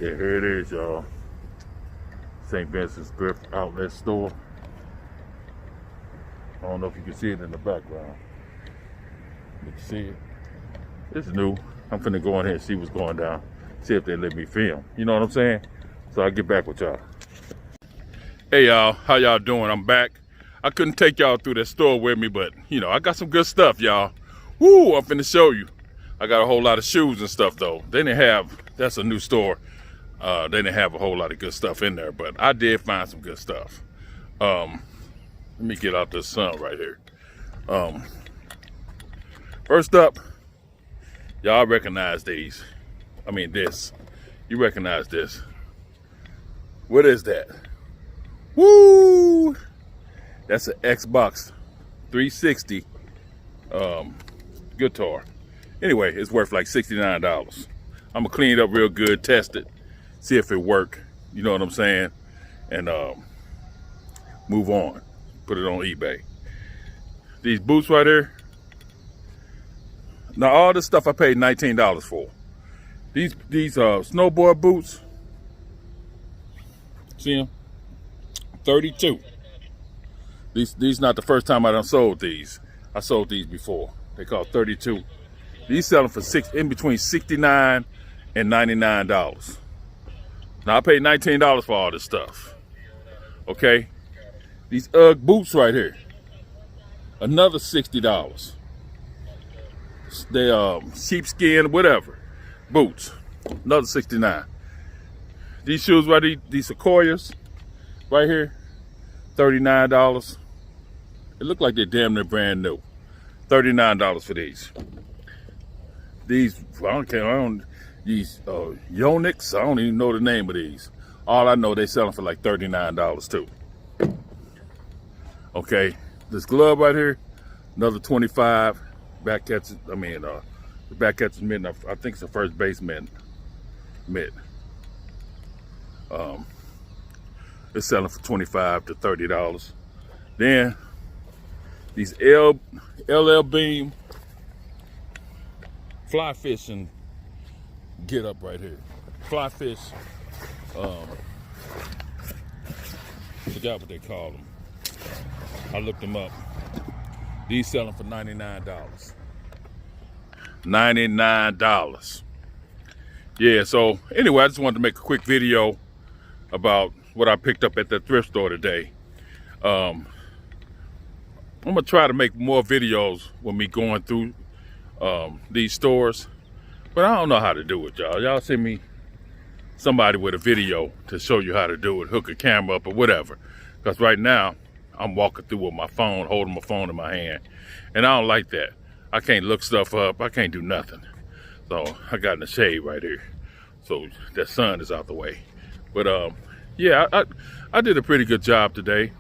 Yeah, here it is, y'all. St. Vincent's Thrift Outlet Store. I don't know if you can see it in the background. You can see it. It's new. I'm finna go in here and see what's going down. See if they let me film. You know what I'm saying? So I'll get back with y'all. Hey y'all, how y'all doing? I'm back. I couldn't take y'all through that store with me, but you know, I got some good stuff, y'all. Woo, I'm finna show you. I got a whole lot of shoes and stuff though. They didn't have, that's a new store. They didn't have a whole lot of good stuff in there, but I did find some good stuff. Let me get out this sun right here. First up, y'all recognize these. I mean this. You recognize this. What is that? Woo! That's an Xbox 360 guitar. Anyway, it's worth like $69. I'm gonna clean it up real good, test it, see if it work. You know what I'm saying? And move on. Put it on eBay. These boots right here. Now all this stuff I paid $19 for. These snowboard boots. See them? 32. These not the first time I done sold these. I sold these before. They call 32. These selling for in between $69 and $99. Now I paid $19 for all this stuff. Okay? These UGG boots right here. Another $60. They sheepskin, whatever. Boots. Another $69. These shoes right here, these Sequoias right here, $39. It look like they're damn near brand new. $39 for these. These, these Yonex, I don't even know the name of these. All I know, they selling for like $39 too. Okay, this glove right here, another $25. Back catches, the back catches mid, I think it's the first base mid. It's selling for $25 to $30. Then these LL Beam fly fishing get up right here. Fly fish, forgot what they call them. I looked them up. These selling for $99. $99. Yeah, so anyway, I just wanted to make a quick video about what I picked up at the thrift store today. I'm gonna try to make more videos when me going through these stores, but I don't know how to do it, y'all. Y'all send me somebody with a video to show you how to do it, hook a camera up or whatever. Because right now, I'm walking through with my phone, holding my phone in my hand, and I don't like that. I can't look stuff up. I can't do nothing. So I got in the shade right here, so that sun is out the way. But yeah, I did a pretty good job today.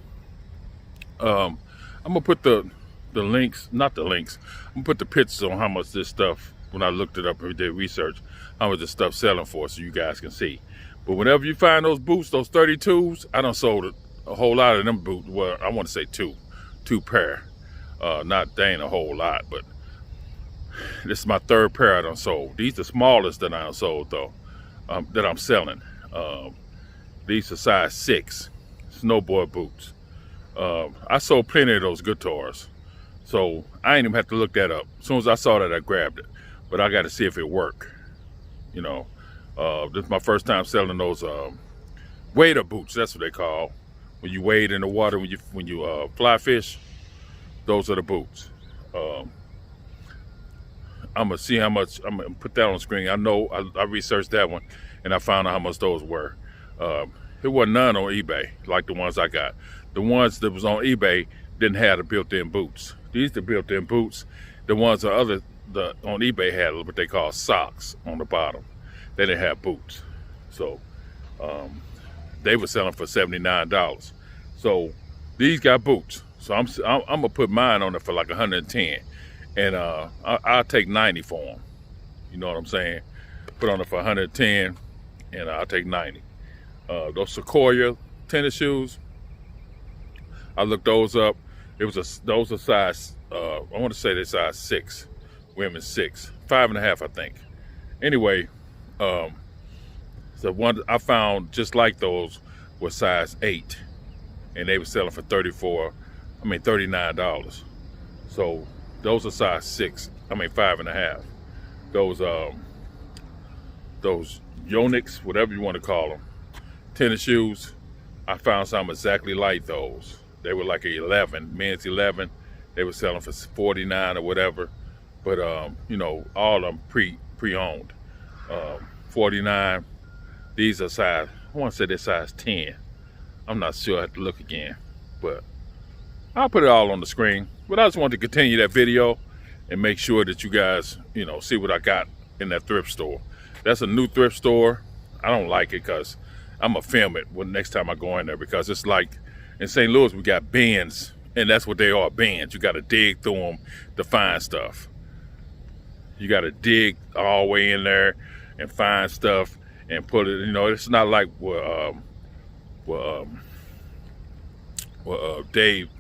I'm gonna put the links, not the links. I'm gonna put the pictures on how much this stuff, when I looked it up and did research, how much this stuff selling for, so you guys can see. But whenever you find those boots, those 32s, I done sold a whole lot of them boots. Well, I want to say two pair. They ain't a whole lot, but this is my third pair I done sold. These are the smallest that I done sold though, that I'm selling. These are size 6 snowboard boots. I sold plenty of those guitars, so I ain't even have to look that up. As soon as I saw that, I grabbed it. But I got to see if it worked. You know, this is my first time selling those wader boots. That's what they call when you wade in the water when you fly fish. Those are the boots. I'm gonna see how much. I'm gonna put that on the screen. I know I researched that one, and I found out how much those were. There wasn't none on eBay like the ones I got. The ones that was on eBay didn't have the built-in boots. These the built-in boots. The ones on eBay had what they call socks on the bottom. They didn't have boots, so they were selling for $79. So these got boots. So I'm gonna put mine on it for like 110, and I'll take 90 for them. You know what I'm saying? Put on it for 110, and I'll take 90. Those Sequoia tennis shoes, I looked those up. Those are size, I want to say they're size 6, women's 6, 5.5, I think. Anyway, The one I found just like those were size 8, and they were selling for $39. So those are size 6. 5.5. Those Yonex, whatever you want to call them, tennis shoes. I found some exactly like those. They were like a 11, men's 11. They were selling for 49 or whatever. But you know, all of them pre-owned. 49. These are size, I want to say they're size 10. I'm not sure. I have to look again. But I'll put it all on the screen. But I just wanted to continue that video and make sure that you guys, you know, see what I got in that thrift store. That's a new thrift store. I don't like it because I'm going to film it when next time I go in there, because it's like in St. Louis, we got bins, and that's what they are, bins. You got to dig through them to find stuff. You got to dig all the way in there and find stuff and put it, you know, it's not like Dave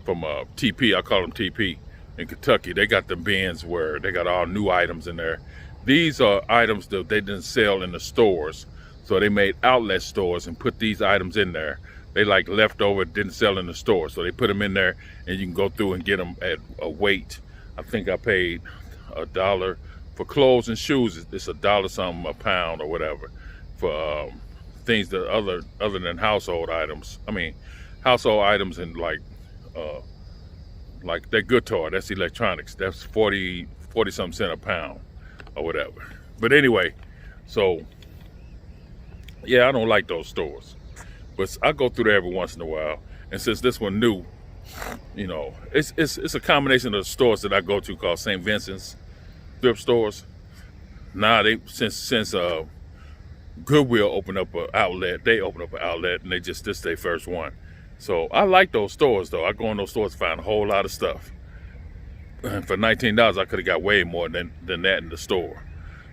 from TP, I call him TP, in Kentucky. They got the bins where they got all new items in there. These are items that they didn't sell in the stores. So they made outlet stores and put these items in there. They like leftover, didn't sell in the store. So they put them in there and you can go through and get them at a weight. I think I paid $1 for clothes and shoes. It's $1 something a pound or whatever for things that other than household items. Household items and like that guitar, that's electronics. That's 40 something cents a pound or whatever. But anyway, so yeah, I don't like those stores, but I go through there every once in a while. And since this one new, you know, it's a combination of the stores that I go to called St. Vincent's thrift stores. Now since Goodwill opened up an outlet, they opened up an outlet, and this their first one. So I like those stores though. I go in those stores to find a whole lot of stuff. And for $19, I could have got way more than that in the store.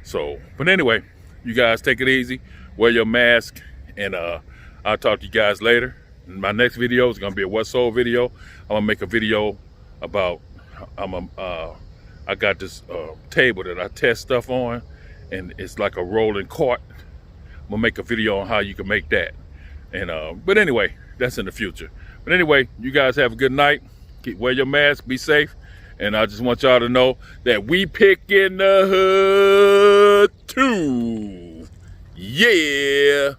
So, but anyway, you guys take it easy. Wear your mask, and I'll talk to you guys later. My next video is gonna be a what sold video. I'm gonna make a video about I got this table that I test stuff on, and it's like a rolling cart. I'm gonna make a video on how you can make that. And but anyway, that's in the future. But anyway, you guys have a good night. Wear your mask, be safe, and I just want y'all to know that we pick in the hood too. Yeah.